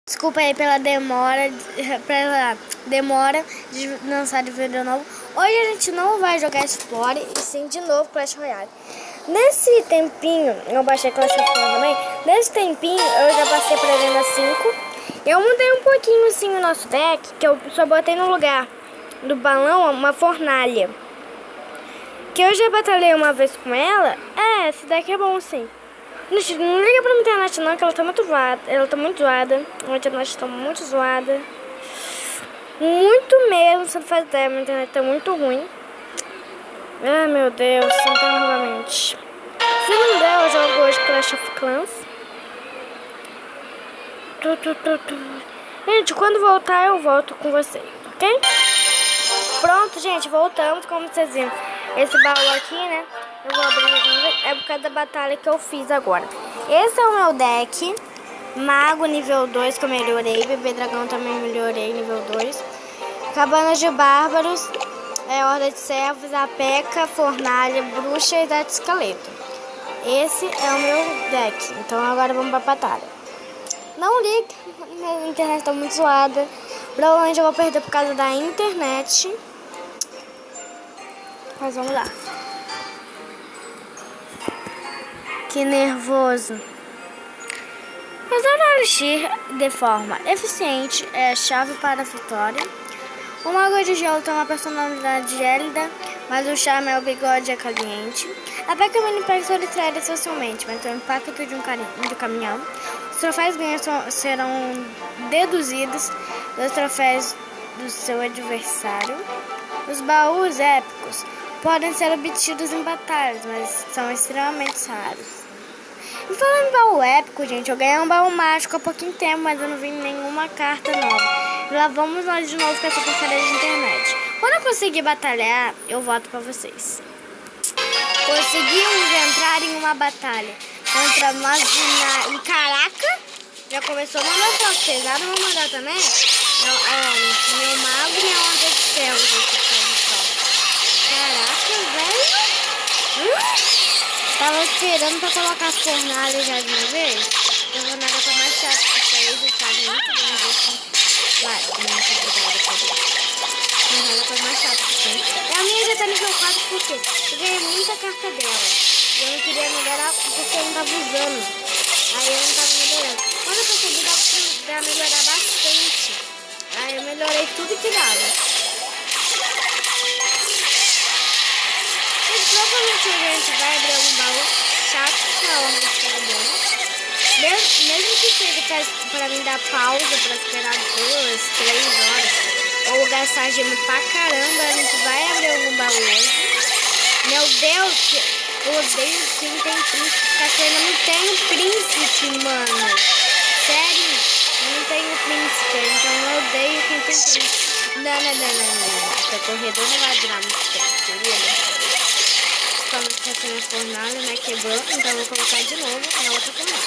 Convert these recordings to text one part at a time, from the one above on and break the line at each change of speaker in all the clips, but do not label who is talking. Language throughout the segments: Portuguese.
Desculpa aí pela demora de lançar de vídeo novo. Hoje a gente não vai jogar Explore e sim de novo Clash Royale. Nesse tempinho, eu baixei Clash Royale também. Nesse tempinho eu já passei para Arena 5. Eu mudei um pouquinho assim o nosso deck, que eu só botei no lugar do balão uma fornalha. Que eu já batalhei uma vez com ela. Esse deck é bom sim. Não liga pra minha internet não, que ela tá muito zoada. Ela tá muito zoada. A internet tá muito zoada. Muito mesmo, você não faz ideia. Minha internet tá muito ruim. Ai meu Deus, então novamente. Se não der, eu jogo hoje Clash of Clans. Gente, quando voltar eu volto com vocês, ok? Pronto, gente, voltamos, como vocês viram. Esse baú aqui, né? Eu vou abrir, é por causa da batalha que eu fiz agora. Esse é o meu deck. Mago nível 2 que eu melhorei. Bebê dragão também melhorei nível 2. Cabanas de bárbaros. Horda de servos, a peca, fornalha, bruxa e dado esqueleto. Esse é o meu deck. Então agora vamos pra batalha. Não liga, minha internet tá muito zoada. Provavelmente eu vou perder por causa da internet. Mas vamos lá. Que nervoso. Usar o Elixir de forma eficiente é a chave para a vitória. O Mago de Gelo tem uma personalidade gélida, mas o charme é o bigode é caliente. A Peca Mini-Pack solitária socialmente, mas tem o impacto do caminhão. Os troféus ganhos serão deduzidos dos troféus do seu adversário. Os baús épicos podem ser obtidos em batalhas, mas são extremamente raros. E falando em baú épico, gente, eu ganhei um baú mágico há pouquinho tempo, mas eu não vi nenhuma carta nova. E lá vamos nós de novo com essa porcaria de internet. Quando eu conseguir batalhar, eu volto pra vocês. Conseguimos entrar em uma batalha contra Magina. E caraca, já começou a mandar foto pesada, vou mandar também. Meu mago e minha onda de ferro. Caraca, velho. Tava esperando pra colocar as fornalhas já de uma vez. Eu vou nada pra mais chato que vocês. Eles sabem muito bem disso. Vai, muito obrigada por isso. Fornalha foi mais chato que vocês. E a minha já tá nível 4 porque eu ganhei muita carta dela. E eu não queria melhorar porque eu não tava usando. Aí eu não tava melhorando. Quando eu percebi, dava pra melhorar bastante. Aí eu melhorei tudo que dava. Provavelmente a gente vai abrir um baú chato na hora de ficar bom. Mesmo que seja pra me dar pausa pra esperar 2, 3 horas, ou gastar gema pra caramba, a gente vai abrir algum baú hoje. Meu Deus, eu odeio quem tem príncipe, porque eu não tenho príncipe, mano. Sério, eu não tenho príncipe, então eu odeio quem tem príncipe. Não. Esse corredor não vai durar muito tempo, querida. Quando tá sendo a fornalha, né, quebrou, então eu vou colocar de novo na outra fornalha.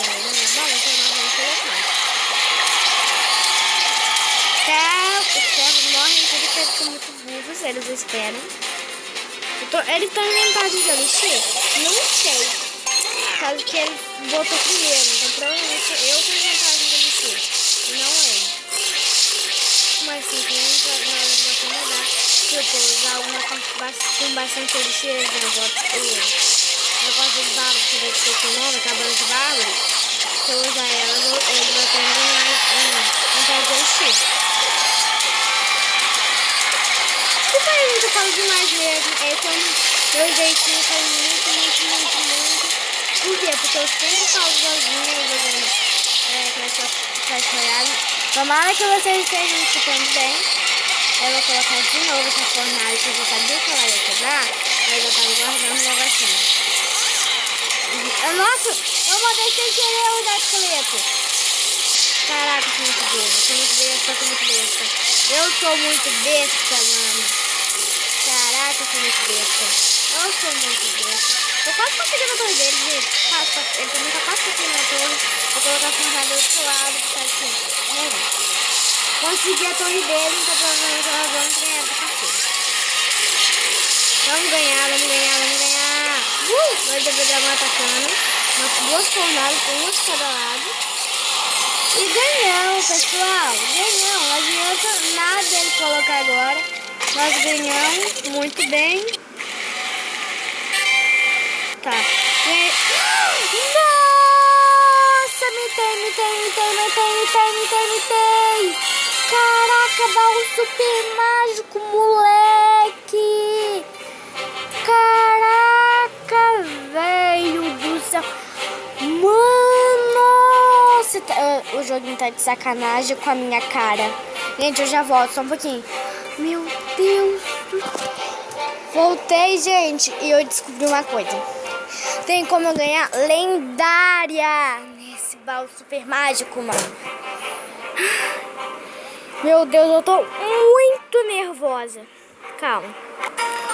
Daí não é bom, então nós vamos colocar. Os servos morrem tudo porque eles são muito burros, eles esperam. Eles estão inventando de elixir? Não sei. Por causa que ele botou primeiro, então provavelmente eu tô inventando de elixir, e não ele. Mas sim, nós vamos mudar. Tipo, usar alguma coisa com bastante elixir, exemplo, o negócio dos bárbaros que vai ter o nome, cabana de bárbaros. Se eu usar ela, ele vai ter um pé de elixir. Desculpa aí, gente, eu falo demais mesmo. Esse é o meu jeitinho, eu falo muito. Por quê? Porque eu sempre falo sozinha, jogando Clash Royale. Tomara que vocês estejam escutando bem. Eu vou colocar de novo essa fornalha que eu já sabia que ela ia quebrar, mas eu tava guardando logo assim. Nossa, eu botei sem querer o da esqueleto. Caraca, eu sou muito besta. Eu sou muito besta, mano. Caraca, eu sou muito besta. Tô quase conseguindo a torre dele, gente. Ele também tá quase conseguindo a torre. Vou colocar a fornalha do outro lado, que tá assim. Consegui a torre dele, então provavelmente nós vamos ganhar essa partida. Vamos ganhar. Dois bebê dragão atacando. Duas fornalhas, uma de cada lado. E ganhamos, pessoal. Ganhamos. Não adianta nada ele colocar agora. Nós ganhamos. Muito bem. Tá. Nossa, mitei. Caraca, baú super mágico, moleque. Caraca, velho do céu. Mano, o joguinho tá de sacanagem com a minha cara. Gente, eu já volto, só um pouquinho. Meu Deus. Voltei, gente, e eu descobri uma coisa. Tem como eu ganhar lendária nesse baú super mágico, mano. Meu Deus, eu tô muito nervosa. Calma.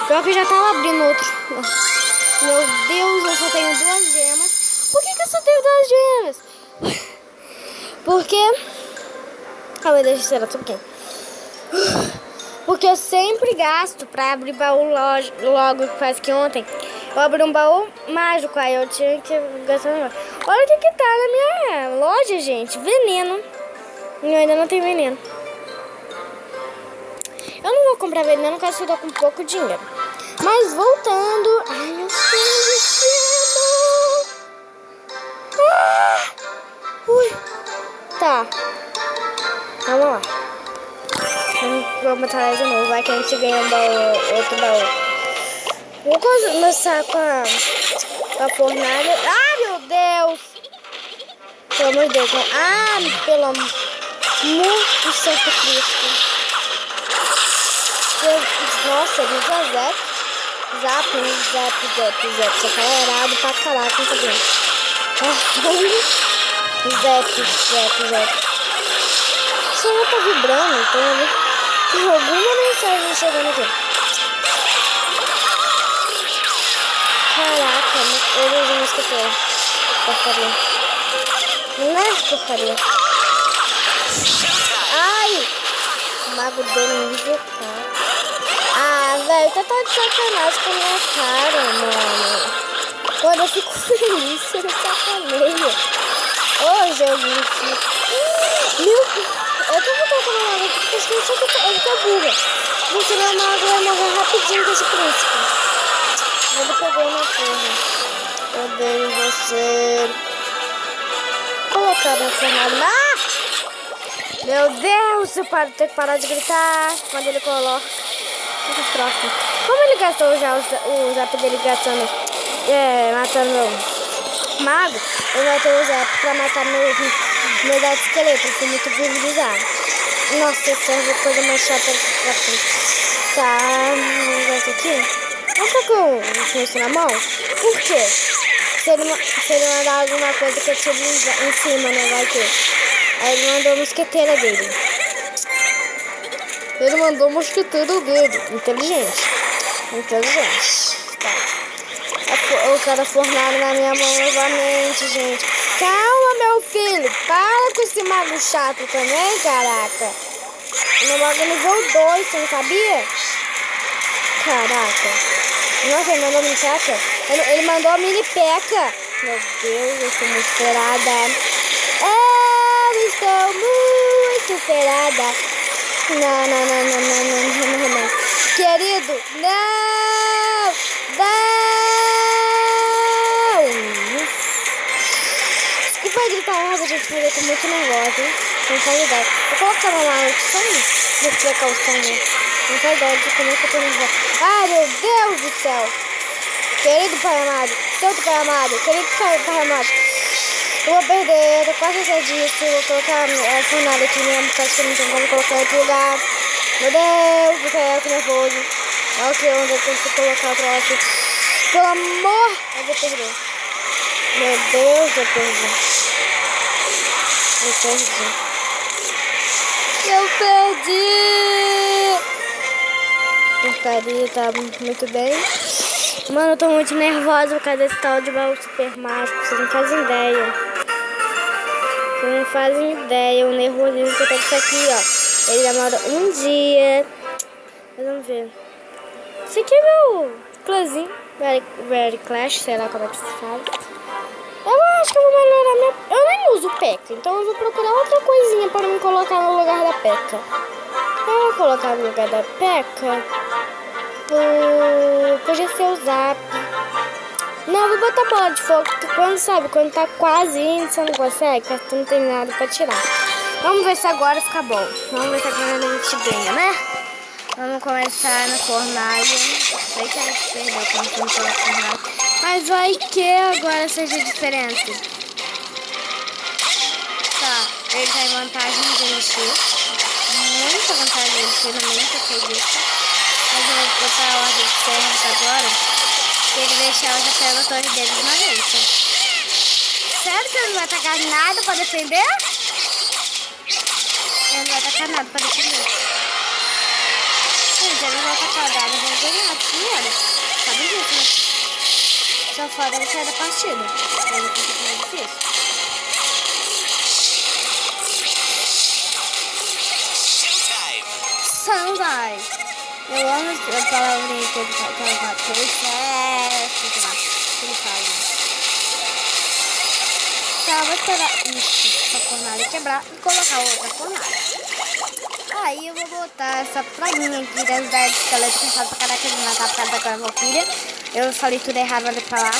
Pior que eu já tava abrindo outro. Meu Deus, eu só tenho 2 gemas. Por que eu só tenho 2 gemas? Porque... Calma, deixa eu tirar tudo aqui. Porque eu sempre gasto pra abrir baú logo, quase que ontem. Eu abri um baú mágico, aí eu tinha que gastar. Olha o que tá na minha loja, gente. Veneno. Eu ainda não tenho veneno. Eu não vou comprar veneno, caso eu tô com pouco dinheiro. Mas voltando... Ai, meu Deus do céu! Ui! Tá. Vamos lá. Vamos botar de novo. Vai que a gente ganha um baú, outro baú. Vou começar com a fornalha. Ah, meu Deus! Pelo amor de Deus. Ah, pelo amor do Santo Cristo. Nossa, ele já zap. Você tá errado pra caraca, não tá vendo? Zap. Só não tá vibrando, então tem alguma mensagem chegando aqui. Caraca, eu uso um escritor. Porcaria. Não é porcaria. Ai! O mago dele me invocar. Ah, velho, tá de sacanagem com a minha cara, mano. Quando eu fico feliz, você não sacaneia. Ô, joguinho. Meu... Eu tô colocando uma água aqui, porque eu esqueci que ele tá burra. Porque meu mago vai morrer rapidinho com esse príncipe. Ele pegou na porra. Eu odeio você. Colocar na fornalha. Ah! Meu Deus, eu tenho que parar de gritar quando ele coloca. Como ele gastou já o zap dele gastando, matando o mago, eu vou ter o zap pra matar meu gato esqueleto. Eu fui muito burro de usar. Nossa, essa é a coisa mais chata pra frente. Tá, vamos usar isso aqui. Vamos ficar com isso na mão? Por quê? Se ele mandar alguma coisa que eu tire em cima, né? Vai ter. Aí ele mandou a mosqueteira dele. Inteligente. Tá. Eu quero fornalha na minha mão novamente, gente. Calma, meu filho. Para com esse mago chato também, caraca. O meu mago nível 2, você não sabia? Caraca. Nossa, ele mandou mini peca. Ele mandou a mini peca. Meu Deus, eu sou muito ferada. Eu estou muito ferada. Não. Querido, não! Desculpa gritar errado, gente, mas eu tô muito nervosa, hein? Não faz ideia. Vou colocar uma lá só de precaução, né? Não faz ideia de como é que eu tô nervosa. Ai, meu Deus do céu! Querido Pai amado, Santo Pai amado, querido Pai amado. Eu vou perder, eu tô quase certeza disso. Vou colocar a fornalha aqui mesmo, caso que eu não tenho como colocar em outro lugar. Meu Deus do céu, que nervoso. Ok, onde eu tenho que colocar o troço? Pelo amor, eu vou perder. Meu Deus, eu perdi. Porcaria, tá muito bem. Mano, eu tô muito nervosa por causa desse tal de baú super mágico. Vocês não fazem ideia. O nervosismo que eu tô com isso aqui, ó. Ele demora um dia. Mas vamos ver. Esse aqui é meu clãzinho. Very Clash, sei lá como é que se fala. Eu acho que eu vou melhorar minha... Eu nem uso P.E.K.K.A, então eu vou procurar outra coisinha para me colocar no lugar da P.E.K.K.A. Eu vou colocar no lugar da P.E.K.K.A. Podia ser o Zap. Não, eu vou botar bola de fogo, porque quando tá quase indo, você não consegue, porque tu não tem nada pra tirar. Vamos ver se agora fica bom. Vamos ver se agora a gente ganha, né? Vamos começar na fornalha. Sei que a gente perdeu quando começou a fornalha, mas vai que agora seja diferente. Tá, ele tá em vantagem de encher. Muita vantagem de encher, no meio que eu fiz isso. Mas eu vou botar a ordem de servos agora. Se ele deixar, eu já pego a torre deles na vez. Sério que ele não vai atacar nada pra defender? Ele não vai atacar nada pra defender. Gente, ele não vai atacar nada, eu vou ganhar primeiro. Sabe disso, né? Só fora ele sair da partida. Ele fica mais difícil. Sunday. Eu amo a palavrinha que ele fala. Que ele fala. Tá, vou esperar isso, essa fornalha quebrar e colocar outra fornalha. Aí eu vou botar essa praguinha aqui das ideias de esqueleto que faz pra caraca de matar por causa daquela valquíria. Eu falei tudo errado, vale falar.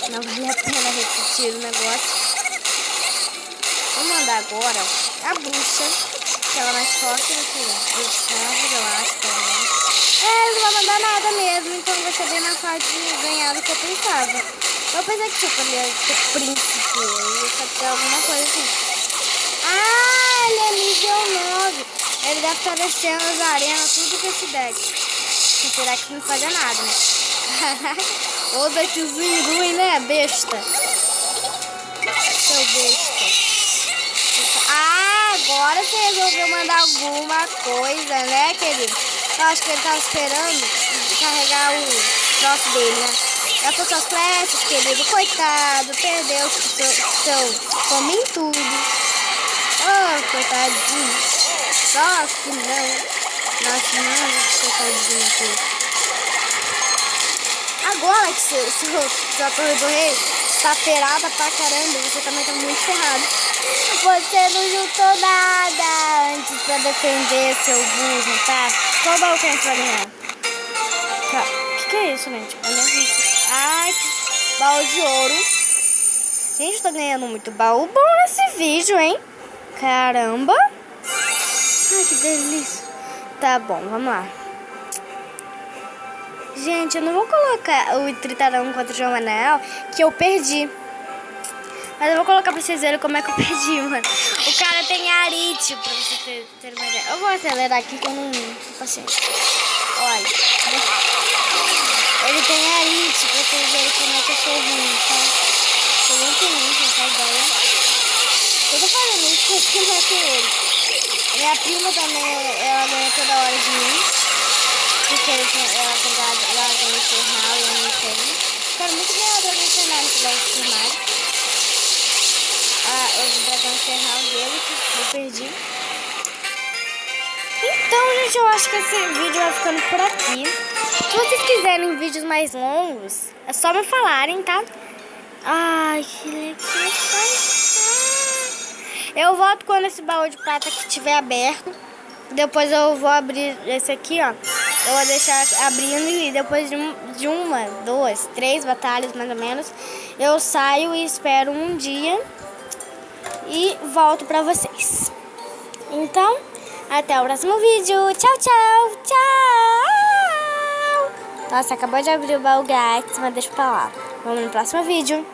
Não vale a pena repetir o negócio. Vou mandar agora a bruxa, que ela é mais forte do que os servos, eu acho, pelo menos. Ele não vai mandar nada mesmo, então vai ser bem mais fácil de ganhar do que eu pensava. Eu pensei que tipo, ele ia ter príncipe, ele ia ter alguma coisa assim. Ah, ele é nível 9. Ele deve estar descendo as arenas, tudo com esse deck. Esse deck não faz nada, né? Caraca, ô deckzinho ruim, né? Besta. Seu besta. Ah, agora você resolveu mandar alguma coisa, né, querido? Eu acho que ele tava esperando carregar o troço dele, né? Gastou suas flechas, querido. Coitado, perdeu seu come em tudo. Oh, coitadinho. Só que não. Nossa, não, coitadinho aqui. Agora que sua torre do rei tá ferrada pra caramba, você também tá muito ferrado. Você não juntou nada antes pra defender seu burro, tá? Qual baú que a gente vai ganhar? Que é isso, gente? Olha isso. Ai, que baú de ouro. Gente, tô ganhando muito baú bom nesse vídeo, hein? Caramba. Ai, que delícia. Tá bom, vamos lá. Gente, eu não vou colocar o Tritarão contra o João Manel, que eu perdi. Mas eu vou colocar pra vocês verem como é que eu perdi, mano. O cara tem arite, pra você ter uma ideia. Eu vou acelerar aqui que eu não tenho paciência. Olha. Ele tem arite, pra vocês verem como é que eu sou ruim, tá? Sou muito ruim, não faz ideia. Eu tô falando isso porque eu não com ele. Minha prima também, ela ganha toda hora de mim. Porque ela ganha infernal e eu não tenho. Quero muito ganhar dragão infernal nesse jogo de mais. O dragão infernal dele que eu perdi. Então, gente, eu acho que esse vídeo vai ficando por aqui. Se vocês quiserem vídeos mais longos, é só me falarem, tá? Ai, que legal. Eu volto quando esse baú de prata aqui estiver aberto. Depois eu vou abrir esse aqui, ó. Eu vou deixar abrindo e depois de uma, 2, 3 batalhas mais ou menos, eu saio e espero um dia e volto pra vocês. Então, até o próximo vídeo. Tchau, tchau, tchau. Nossa, acabou de abrir o baú grátis, mas deixa pra lá. Vamos no próximo vídeo.